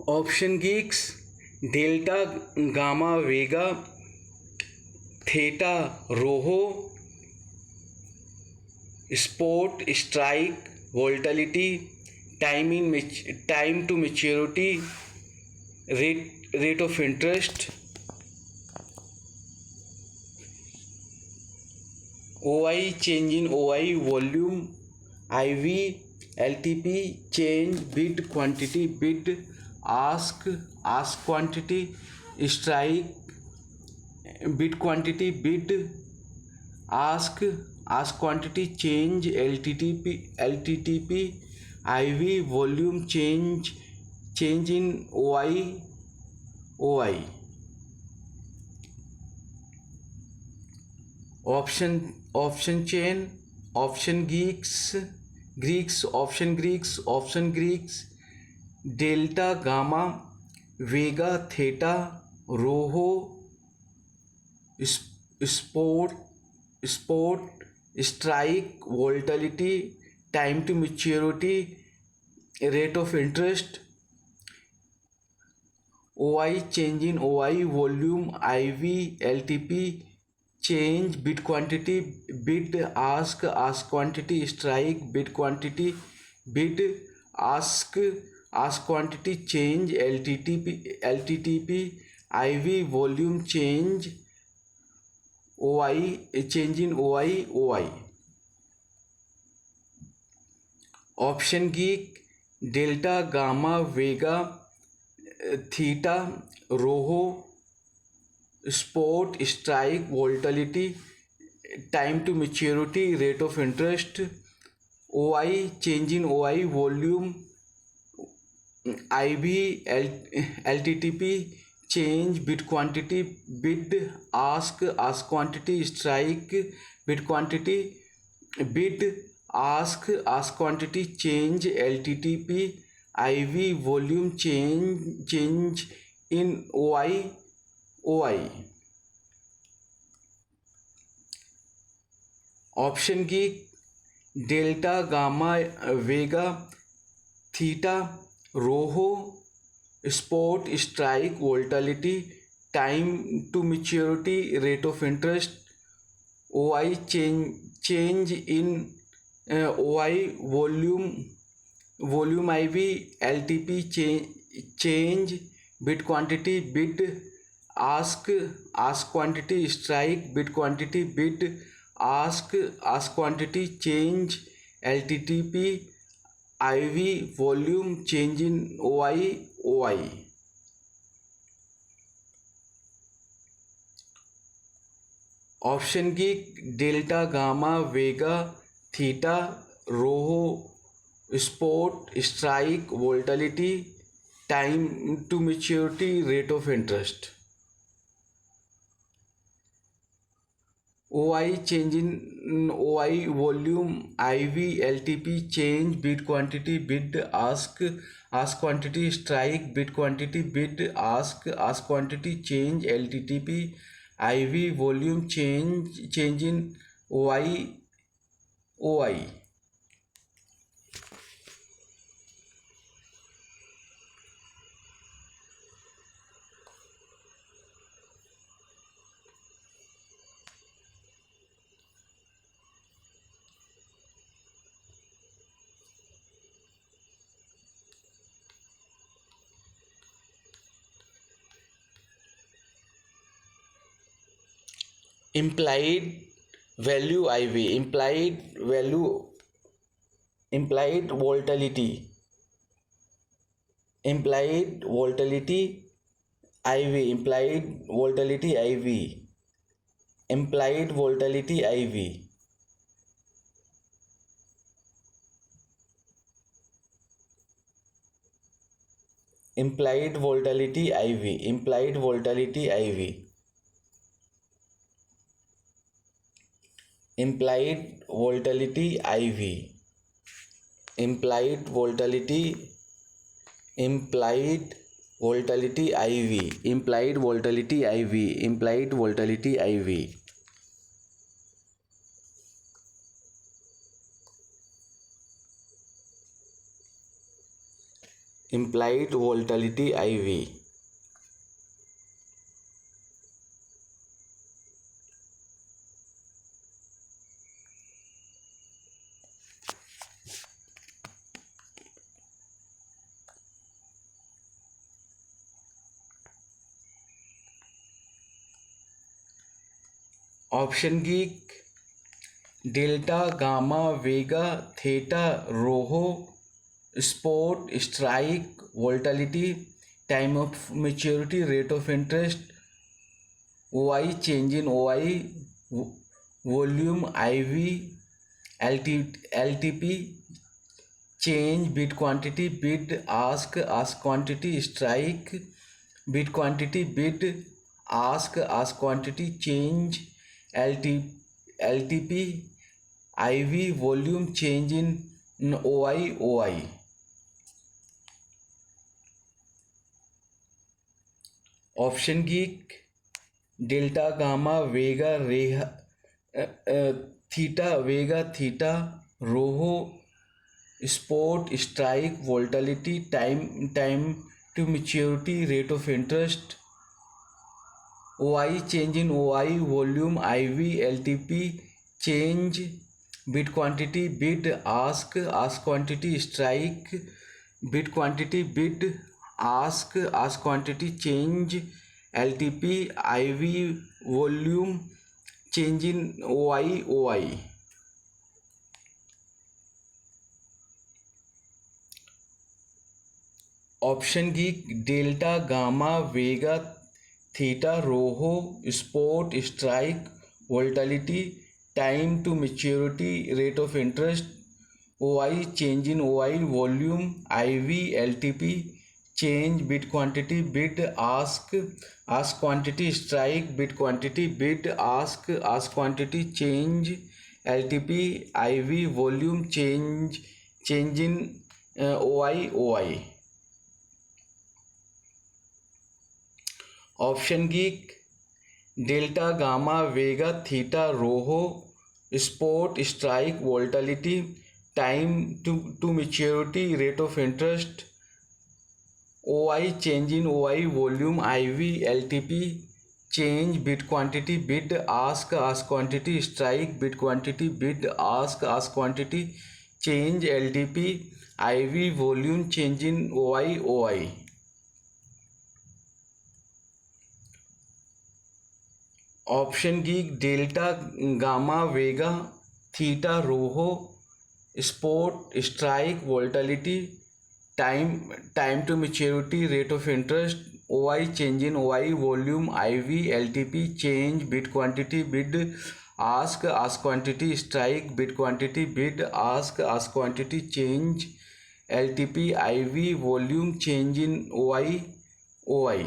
Option geeks, delta gamma vega, theta rho, sport strike volatility, time to maturity, rate of interest, OI change in OI volume, IV LTP change, bid quantity, bid ask quantity, strike, bid quantity, bid ask quantity, change, LTTP, IV volume change in OI. Option chain, option Greeks, delta gamma vega theta roho, sport strike volatility, time to maturity, rate of interest, OI change in OI volume, IV LTP change, bid quantity, bid ask quantity, strike, bid quantity, bid ask quantity, change, LTTP, IV volume change, OI change in OI. Option geek, delta gamma vega theta roho, sport strike volatility, time to maturity, rate of interest, OI change in OI volume, IV LTTP change, bid quantity, bid ask quantity, strike, bid quantity, bid ask quantity, change, LTTP, IV volume change in OI. Option geek, delta gamma vega theta roho, sport strike volatility, time to maturity, rate of interest, OI change in OI volume IV LTP change, bid quantity, bid ask quantity, strike, bid quantity, bid ask quantity, change, LTTP, IV volume change in OI. Option geek, delta gamma vega theta roho, sport strike volatility, time to maturity, rate of interest, OI change in OI volume, IV LTP change, bid quantity, bid ask quantity, strike, bid quantity, bid ask quantity, change, LTTP, IV volume change in OI. Implied value IV, implied volatility, IV, implied volatility IV, implied volatility IV, implied volatility IV, implied volatility IV, implied volatility IV, implied volatility, implied volatility IV, implied volatility IV, implied volatility IV. implied volatility IV. Option geek, delta gamma vega theta rho spot strike volatility time of maturity rate of interest O I change in O I volume I V L T P change bid quantity bid ask quantity strike bid quantity bid ask quantity change LT, LTP IV volume change in OI. Option geek, delta gamma vega rho theta vega theta rho spot strike volatility time to maturity rate of interest OI change in OI volume IV LTP change bid quantity bid ask quantity strike bid quantity bid ask quantity change LTP IV volume change in OI. Option geek, delta gamma vega theta rho spot strike volatility time to maturity rate of interest OI change in OI volume IV LTP change bid quantity bid ask quantity strike bid quantity bid ask quantity change LTP IV volume change in OI. Option geek, delta gamma vega theta rho spot strike volatility time to maturity rate of interest OI change in OI volume IV LTP change bid quantity bid ask quantity strike bid quantity bid ask quantity change LTP IV volume change in OI. Option geek, delta gamma vega theta rho spot strike volatility time to maturity rate of interest OI change in OI volume IV LTP change bid quantity bid ask quantity strike bid quantity bid ask quantity change LTP IV volume change in OI.